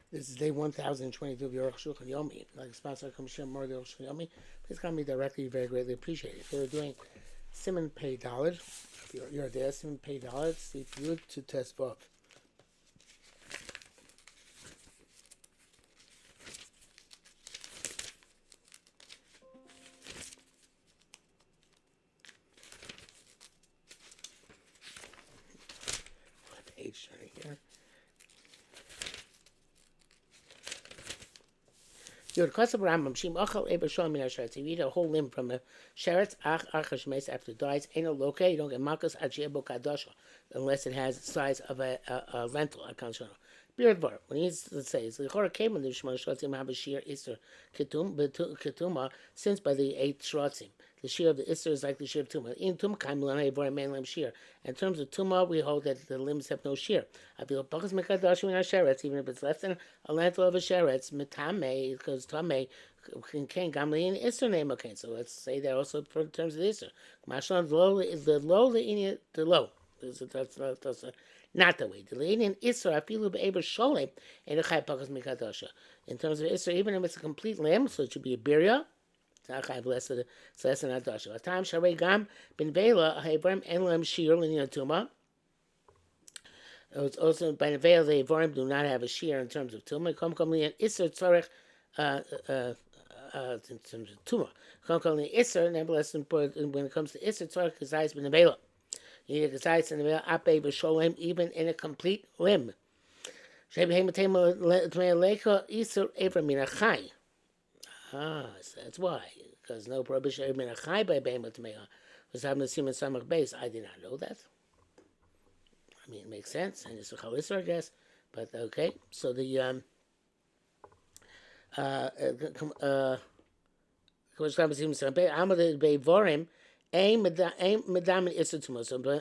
This is day 1022 of your Arukh HaShulchan Yomi. If you'd like to sponsor, come share more of the Arukh HaShulchan Yomi. Please call me directly. Very greatly appreciated. If you're doing Simon Pay Dollars, if you're there, Simon Pay Dollars, Sleep Yud to Test Vav. Page turning here. Yod Kasav Rambam Shim Achal Eber Shom Min HaSheretz. You eat a whole limb from a sheretz Ach Arukh HaShulchan after it dies. Ain't no loke. You don't get makas Ad Shebo Kadosha unless it has the size of a lentil. I can't show. Beard bar. When he says the Chora came when the Shemona Shratzim have a shear Iser Ketuma since by the 8 Shratzim. The shear of the Iser is like the shear of Tuma. In Tum Kaim Lanay Vor Man Lam shear. In terms of Tuma, we hold that the limbs have no shear. I feel Bakas Mekadosh Min HaSheretz, even if it's less than a lentil of a sheretz, Metame, because Tame can Gamli Iser name okay. So let's say that also for in terms of the Iser. Mashlan low is the low the low. That's not the way. The Leinian Isra afilu be'eber sholem and a chai pakas mikadosha. In terms of Isra, even if it's a complete limb, so it should be a birya. It's not chai less than adosha. A time sharei gam ben vela ha'ivarim en lem shir l'niyan tuma. It's also by the veil the Ivarim do not have a shear in terms of tuma. Come liyan Isra tzarech in terms of tuma. Come liyan Isra. Nevertheless, when it comes to Isra tzarech kazayis ben vela. You need a gazais in the middle, ape b'sholem, even in a complete limb. So that's why, because no prohibition min achai by behemoth tmeah was having the siman samach base. I did not know that. I mean, it makes sense, and it's a chalisar, I guess. But okay, so the so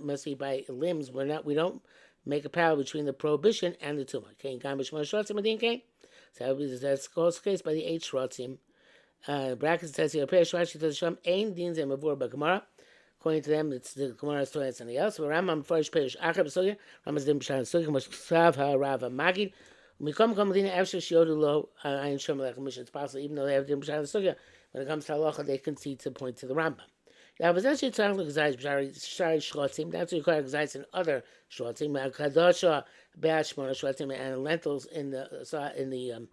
must be by limbs. We don't make a parallel between the prohibition and the tumah. So that's the case by the 8 shratzim. Brackets says here, according to them, it's the Gemara story and something else. Rambam first page Achab Sugya, Rambam's dim B'Shan Sugya, Sav HaRava Magid. Mikom Kamadina Efshar Shiodu Lo Ayin Shem Lech Mishnah. It's possible, even though they have dim B'Shan Sugya, when it comes to halacha, they concede to point to the Rambam. Now, but that's what you Shari Shlotzim. That's what you call Gzais and other Shlotzim. Kadosha Be'ashmona Shlotzim and lentils in the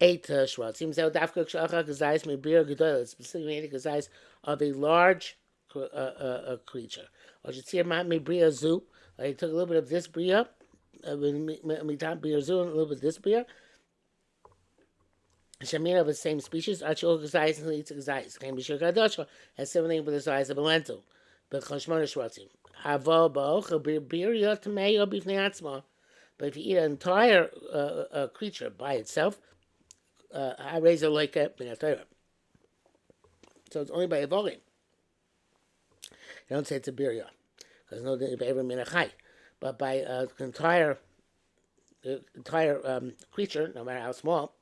8 Shlotzim. So Dafka Kshacha Gzais Mebir Gedolah, specifically the Gzais of a large creature. Or Shetzir Mat Mebria Zu. He took a little bit of this bria, Mitam Bria Zu, and a little bit of this bria. Shamir of the same species, Achol Gazais and Litz Gazais. Came Bishir Kadosha has similar with the size of a lentil. But Choshmona Shratzim. Avo Ba'ocha Birya Tameyo Bifnei Atzma. But if you eat an entire creature by itself, I raise a like a Minatayra. So it's only by a volume. You don't say it's a Birya. Because no ever Minachai. But by an entire creature, no matter how small,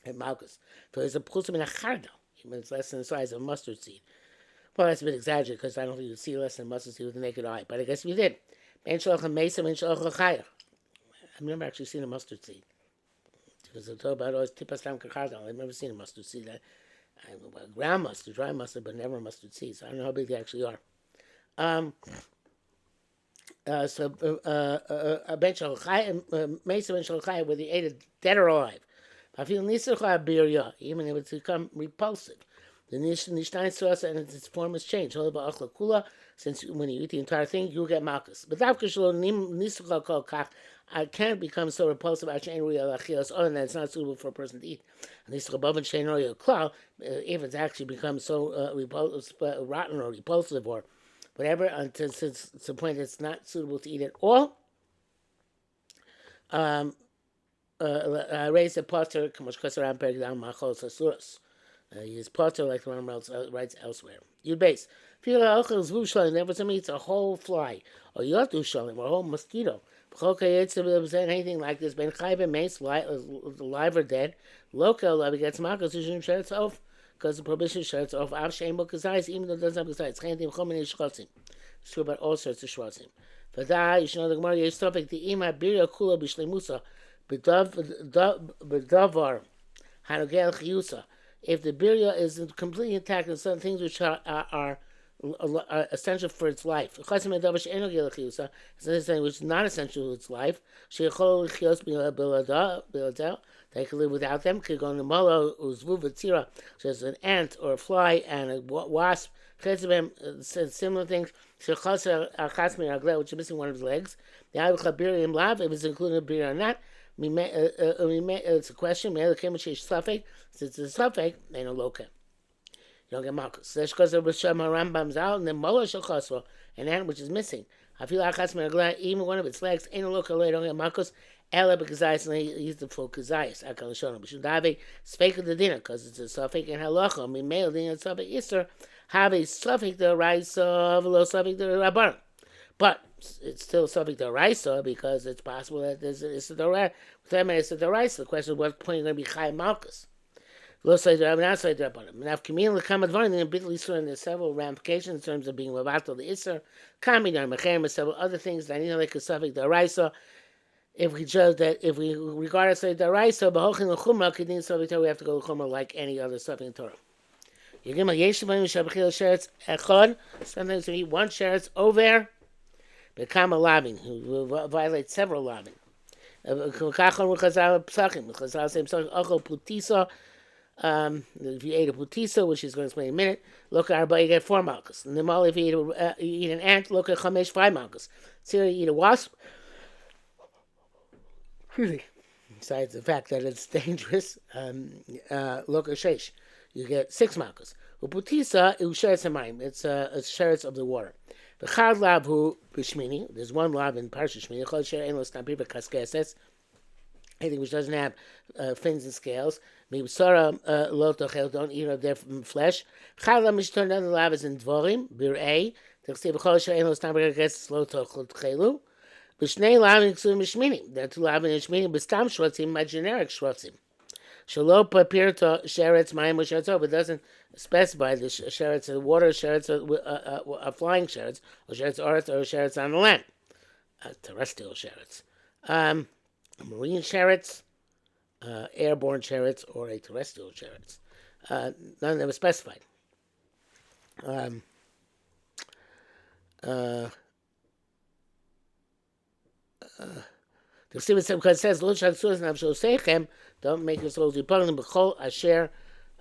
and Malchus. So there's a pchusim in a charda, even it's less than the size of a mustard seed. Well, that's a bit exaggerated because I don't think you see less than a mustard seed with the naked eye, but I guess we did. I've never actually seen a mustard seed. Because I talk about always tipastam kacharda. I've never seen a mustard seed. I know about ground mustard, dry mustard, but never a mustard seed. So I don't know how big they actually are. A bench of Mesa bench of where they ate it dead or alive. Even if it's become repulsive, the Nishtain sauce and its form has changed. Since when you eat the entire thing, you'll get malchus. But I can't become so repulsive other than it's not suitable for a person to eat. If it's actually become so rotten or repulsive or whatever, until it's to the point that it's not suitable to eat at all. Raise a potter, use potter like the Rambam writes elsewhere. You'd base. Never to meet a whole fly, or yotu shalim, or a whole mosquito. Anything like this, ben chayve mace, alive or dead. Local gets markers who shouldn't shut off, because the prohibition shuts off. Av shein bo kazayis, even though it doesn't have kazayis. Chantim chomin ishchotzim. It's true about all sorts of shvatim. V'da, you should know the Gemara Yisofik the ima birya kula b'shleimusa b'davar hanogel chiyusa. If the birya is completely intact and some things which are essential for its life, it's something which is not essential to its life. They can live without them. So as an ant or a fly and a wasp, similar things. Which is missing one of his legs. If it's included in birya or not, it's a question. Since it's a suffix, they no loka. You don't get malchus. So that's because the Rambam's out, and then mola shachasva, an ant which is missing. I feel even one of its legs ain't a loka. They don't get malchus. Ella because he's the full kazayas. Akal shono. We should have a spake of the dinner because it's a suffix and halacha. We mail dinner suffix iser have a suffix the raisa v'lo suffix the rabban. But it's still subject to raisa because it's possible that there's the raisa. The question is what point is going to be chai malchus. Lo say the not say the rabbanim. Now, if kamil lekam advarim, then bittul isur, and there's several ramifications in terms of being levatel the isur, kamidar mechem, several other things that like a subject the raisa. If we judge that, if we regard it as the raisa, b'hochin l'chumra, kedin subject we have to go l'chumra like any other subject in Torah. Sometimes we eat one sheretz over. Become a lavin who violates several lavin. If you ate a putisa, which he's going to explain in a minute, look at Arba, you get 4 malchus. And then if you eat an ant, look at Chamesh, 5 malchus. So you eat a wasp. Besides the fact that it's dangerous, look at Sheish. You get 6 malchus. Uputisa, sheretz hamayim. It's sheretz of the water. V'chad lav hu b'shmini. There's one lav in Parsha Shmini. Chol sher ein lo stam pipa kaskeses. Anything which doesn't have fins and scales. Mibsara lo tochel. Don't eat of their flesh. Chad lav mishton. Another lav is in dvorim. Bir'ei. T'chsi v'chol sher ein lo stam pipa kaskeses lo tochelu. B'shnei lav in b'shmini. There are 2 lav in Shmini. B'stam shvatzim. My generic shvatzim. Shalo papir to sheretz mayim sheretz, but doesn't specify the sheretz of the water, sheretz of flying sheretz, or sheretz earth, or sheretz on the land, terrestrial sheretz, marine sheretz, airborne sheretz, or a terrestrial sheretz. None of them are specified. Because it says, "Lo shaksus nafsho seichem." Don't make your souls repugnant. B'chol asher.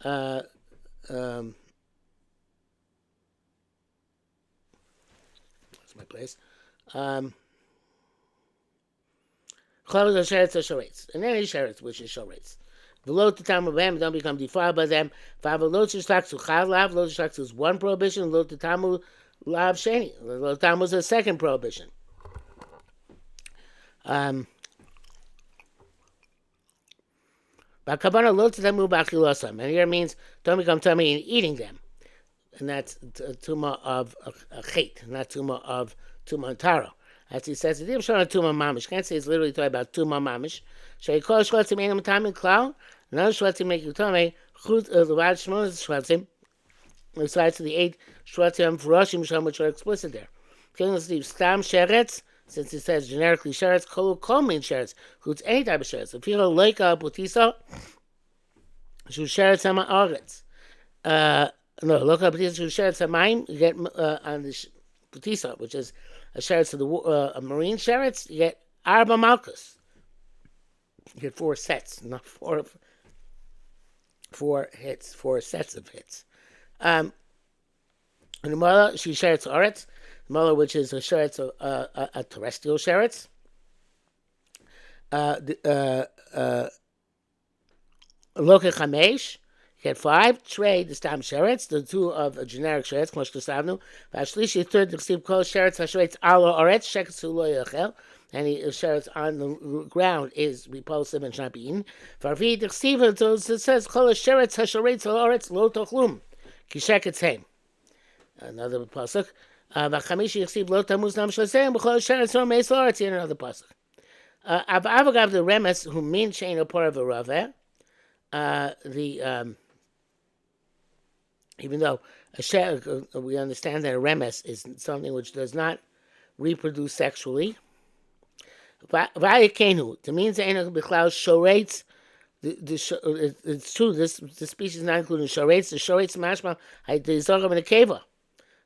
That's my place. Chol sheretz sharetz, and any sheretz which is sharetz. V'lo tetamu b'hem, don't become defiled by them. V'avlo tishlaksu chad lav. Lo tishlaksu is one prohibition. Lo tetamu lav sheni. Lo tetamu is a second prohibition. And here means don't become tummy in eating them. And that's tuma of a chait, not tuma of tuma antaro. As he says, it's not tuma mamish. Can't say it's literally talking about tuma mamish. So you call shvatzim ain't tam in cloud. None shvatzim make you tummy. Chut the bad shmon shvatzim. Besides the 8 shvatzim froshim sham which are explicit there. Killing Steve stam sheretz. Since it says generically sheretz, kol mean sheretz, includes any type of sheretz. If you go like a putisa, shu sheretz hama aretz. No, look up putisa shu sheretz hamayim. You get on the putisa, which is a sheretz of the a marine sheretz. You get arba malchus. You get 4 sets, not 4 hits, 4 sets of hits. And the mother she sheretz aretz. Mother, which is a sheretz, a terrestrial sheretz. Loke chamesh, you get 5. Trade the stam sheretz, the 2 of a generic sheretz, kmosh kasavnu. V'ashlishi, 3rd, the ksiv kol sheretz hasheretz alo oretz sheketz lo yochel. Any sheretz on the ground is repulsive and should not be eaten. V'arvi, the ksiv, it says kol sheretz hasheretz alo oretz lo tochlum ki sheketz heim. Another pasuk. V'chamishi yechsiv lo tamuz nam shlasem b'chol sheretz ro meis la'aretz. Yet another pasuk. Avagav the remes who mean shein a par of a raveh. Even though We understand that a remes is something which does not reproduce sexually. Vayakenu. It means shorates. It's true. This species is not including shorates. The shorates mashma. The zogam in the keva.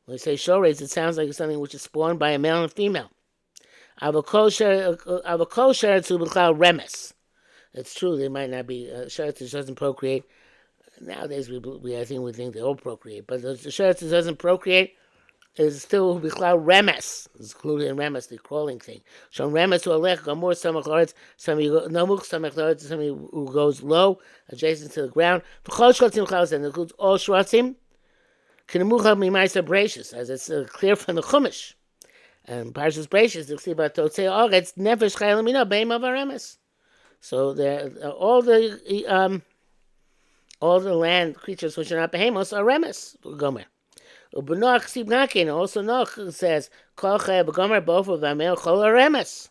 When we say shorates, it sounds like something which is spawned by a male and female. Avokol sheretz ubechal remes. It's true. They might not be sheretz which doesn't procreate. Nowadays, I think we think they all procreate, but the sheretz that doesn't procreate is still bichlal remes. It's included in remes, the crawling thing. So remes to alech gamor samach laretz, some nomuk samach laretz, somebody who goes low, adjacent to the ground. V'chol shratzim chalas, and includes all shratzim. Kinemucha mimaisa bracious, as it's clear from the chumash. And Parshas Bracious, the Chsiva Totzei Oretz Nefesh Chayil Mina Beim of Aremes. So all the land creatures which are not behemos are remes. Gomer. Ubenoch Chsiv Nakin also Noch says Kol Chay B'Gomer both of them Chol Aremes.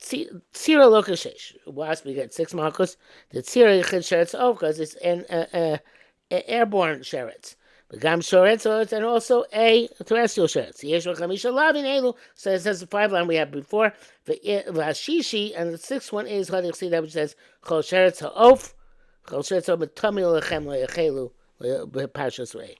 Tzira Lokashesh. Wasp we get 6 markers. The Tzira Yichid Sheretz because it's an airborne Sheretz. Gam Shoretz and also a terrestrial Sheretz. Yesh Chamisha Lavin Elu. So it says the 5 line we had before. Vashishi, and the 6th one is Hadich see that which says Chol Sheretz Ha'of. Chol Sheretz Ha'ometami Lechem Le'echelu Parshas Rei.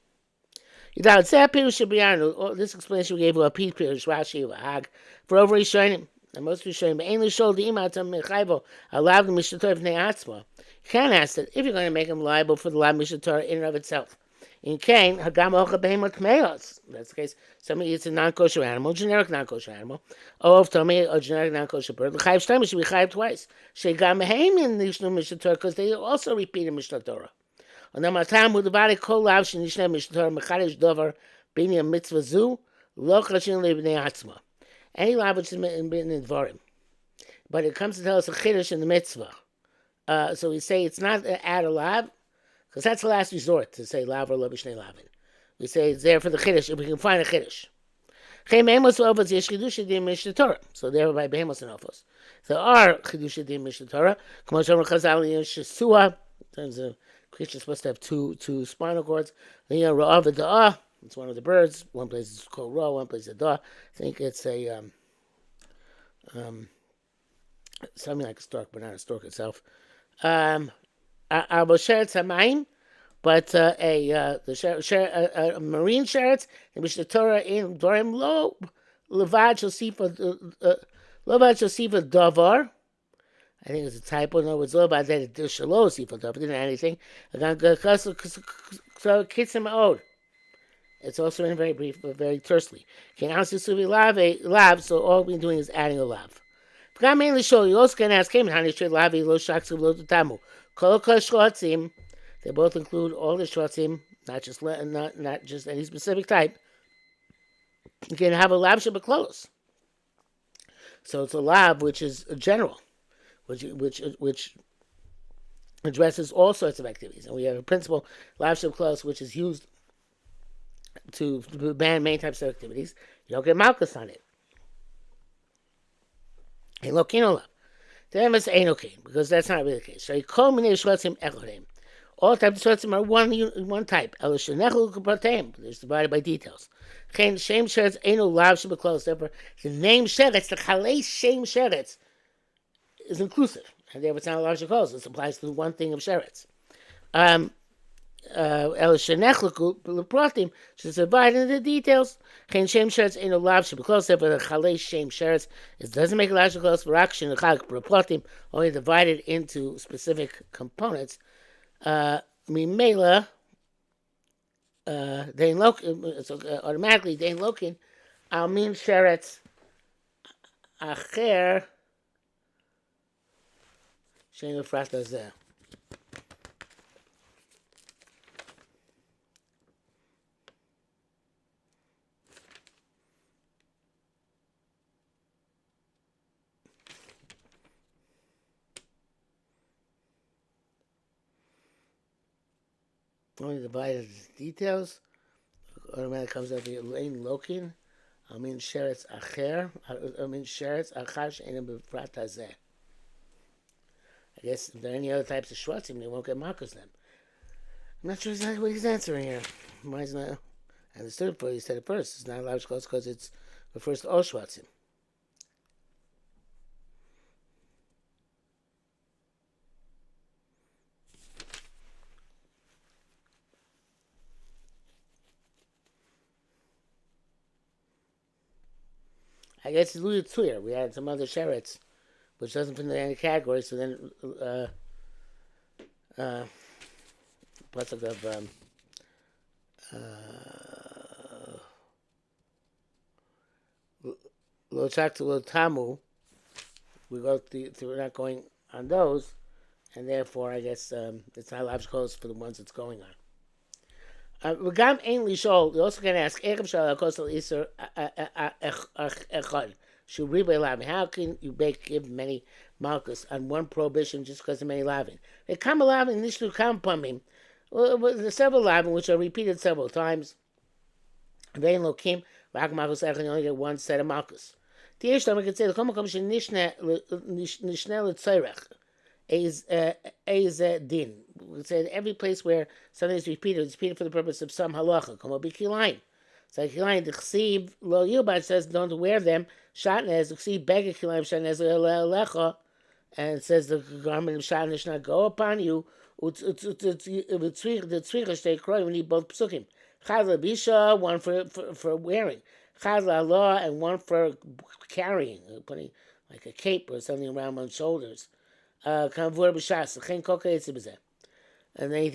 Yidal Zeh Pirush Shebiyarnu. This explanation we gave you a Pirush Rashi Hag for over Rishonim. And most Rishonim Ein L'Shol Di'Imatam Mechayvo Alav Mishator V'nei Atzma. You can't ask that if you're going to make him liable for the Lav Mishator in and of itself. In Cain, Hagam Ocha Behemot Meos. That's the case. Somebody eats a non-kosher animal, generic non-kosher animal. Of Tomei, a generic non-kosher bird. The Chayiv Shtayim should be Chayiv twice. Shegam Heim in Nishnu Mishnah because they also repeat in Mishnah Torah. On the Matam, with the body Kol Lav Shnishna Mishnah Torah Mechadish Dover Bini Mitzvah Zu Lo Chashin Lebnei Atzma. Any lav which has been in Dvarim, but it comes to tell us a chiddush in the mitzvah. So we say it's not add a lav. Because that's the last resort to say lav or lo b'shnei lavin. We say it's there for the chiddush if we can find a chiddush. So there by behemos and ofos. There are chidush din mishneh Torah. K'mo chazal in shesua. Sometimes the creature is supposed to have two spinal cords. Ra'ah v'da'ah. It's one of the birds. One place is called ra, one place is da'ah. I think it's a something like a stork, but not a stork itself. But a marine sheretz in which the Torah in Dorim lo levad shosifa davar. I think it's a typo. No, it's levad that shalo sifa davar didn't add anything. So kitzim od. It's also in very brief but very tersely. So all we're doing is adding a lav. Mainly show you also can ask him how they should lavi lo shaksu lo tamu. Kol shlotzim. They both include all the shlotzim, not just any specific type. You can have a lav shabbat close. So it's a lav which is general, which addresses all sorts of activities. And we have a principle lav shabbat close which is used to ban many types of activities. You don't get malchus on it. Elokin olav. Then it's einokin, because that's not really the case. So you call minei shlotzim echodim. All types of shlotzim are one type. El shenechel kuprateim. It's divided by details. Chen shem sheretz eino lav shebeklos. Therefore, the name sheretz, the chalei shem sheretz, is inclusive, and therefore it's not a lav shebeklos. This applies to one thing of sheretz. El shenechel kuprateim should divide into the details. Chen shem sheretz eino lav shebeklos. Therefore, the chalei shem sheretz doesn't make a lav shebeklos. V'rak shenechel kuprateim only divided into specific components. Mimela, Dain Lokin, automatically Dain Lokin, Al Min Sheretz Acher Shein Ufrata Zeh. Only divided details. Automatically comes out the Lain Lokin. I mean Sheretz Acher. I mean Sheretz Achar She'enim B'Prat Hazeh. I guess if there are any other types of shvatzim, they won't get markers then. I'm not sure exactly what he's answering here. Why is not? I understood it before he said it first. It's not allowed to close because it's refers to all Shvatzim. I guess it's Louis Tzuyer. We had some other Sheretz, which doesn't fit in any category. So then, pasuk of Lo Chak to Lo Tamu, we're not going on those, and therefore I guess it's not allowed to close for the ones it's going on. Regam Ein Lishol, you also can ask, Erev Shal HaKosel Iser Echad, Shuribay Lavin. How can you give many malchus on one prohibition just because of many lavin? They come lavin, Nishlu Kam Pamim. There's several lavin which are repeated several times. Vein Lokim, Rak Malchus Echad, you only get one set of malchus. The Yeshtam, I can say, the Komakom Nishne L'Tzorech. Is din. We say every place where something is repeated, it's repeated for the purpose of some halacha. Come be kilaim. So kilaim the chsiv lo yubad says don't wear them. Shatnez the chsiv bega kilaim shatnez lecha, and it says the garment of shatnez should not go upon you. The tzricha stay kroy. We need both psukim. Chad lebisha, one for wearing. Chad Allah, and one for carrying, putting like a cape or something around one's shoulders. And anything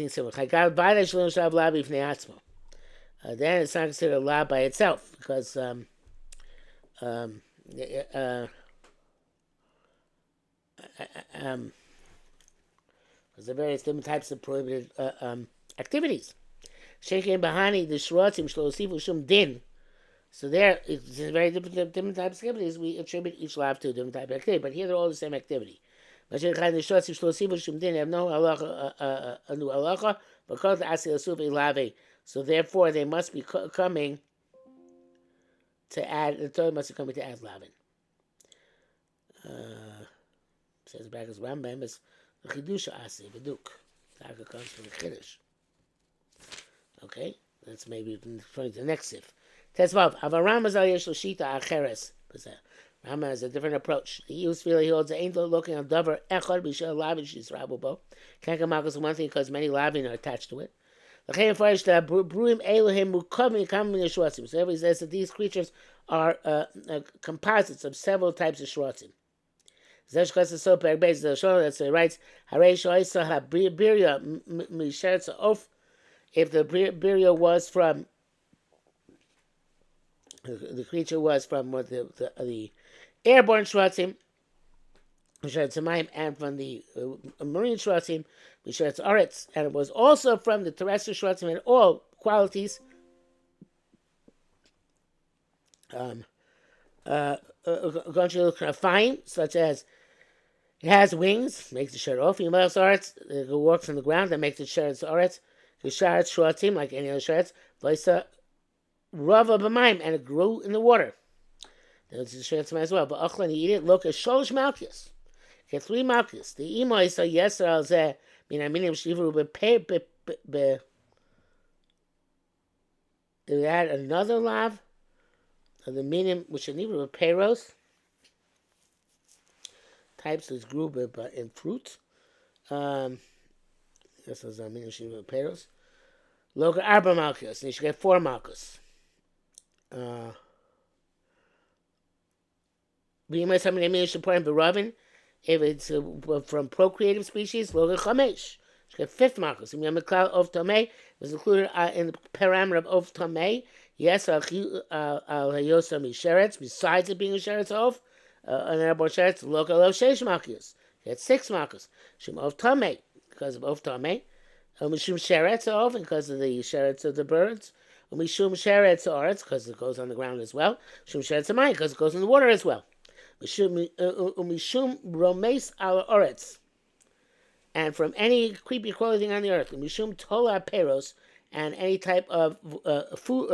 similar. Then it's not considered a law by itself because there are various different types of prohibited activities. Shekin bahani the shrotzim shlosivu shum din. So there, it's very different types of activities. We attribute each law to a different type of activity, but here they're all the same activity. Have no halacha, a new halacha, because the asi asufi lave. So therefore, they must be coming to add. The Torah must be coming to add lavin. Says back as Rambam is the chidusha asi v'duk. Taka comes from the chiddush. Okay, that's maybe referring to the next sif. Tezvav avaram azal yesh lo shita acheres. Rama has a different approach. He holds the angel looking on davar echad b'shel lavin she's rabubo. Can't come out because one thing because many lavin are attached to it. So everybody says that these creatures are composites of several types of shrotzim. That's it writes, if the birya was from the creature was from what the airborne shrotzim, and from the marine shrotzim, aretz, and it was also from the terrestrial shrotzim and all qualities fine, such as it has wings, makes the shirt off. Female aretz, it walks on the ground, that makes it shirt aretz. The sharetz shrotzim, like any other sharetz, v'isa rava b'mayim, and it grew in the water. That's the shrotzim as well. But achlan, he eat it. Look at sholosh malchus. Get 3 malchus. The imo is a yeser al zeh min aminim shivru be. They add another lav of the minim which are nivru peros. Types is grew in fruit. This is minim shivru peros. Look at arba malchus. And you should get 4 malchus. If it's from procreative species, look at chamesh. You get 5th malchus. If of tamei was included in the parameter of tamei. Yes, al hayosam sheretz. Besides it being a sheretz of an airborne sheretz, look at sheish malchus. You get 6 malchus. Shum of tamei because of tamei. Mishum sheretz of because of the sheretz of the birds. Mishum sheretz aretz because it goes on the ground as well. Shum sheretz amayim because it goes in the water as well. Mishum romes al oretz, and from any creepy crawling thing on the earth. Mishum tola peros, and any type of food,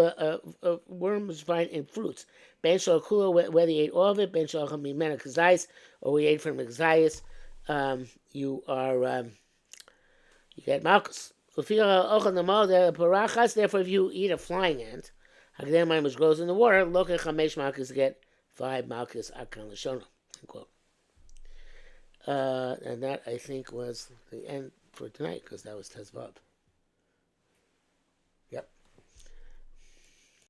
worms find in fruits. Ben shal kula, whether you ate all of it. Ben shal mimena kazayis, or we ate from the kazayis. You get malchus. Therefore, if you eat a flying ant, which grows in the water, loke chamesh malchus get 5 malchus akan lashona. And that, I think, was the end for tonight, because that was Tezvav.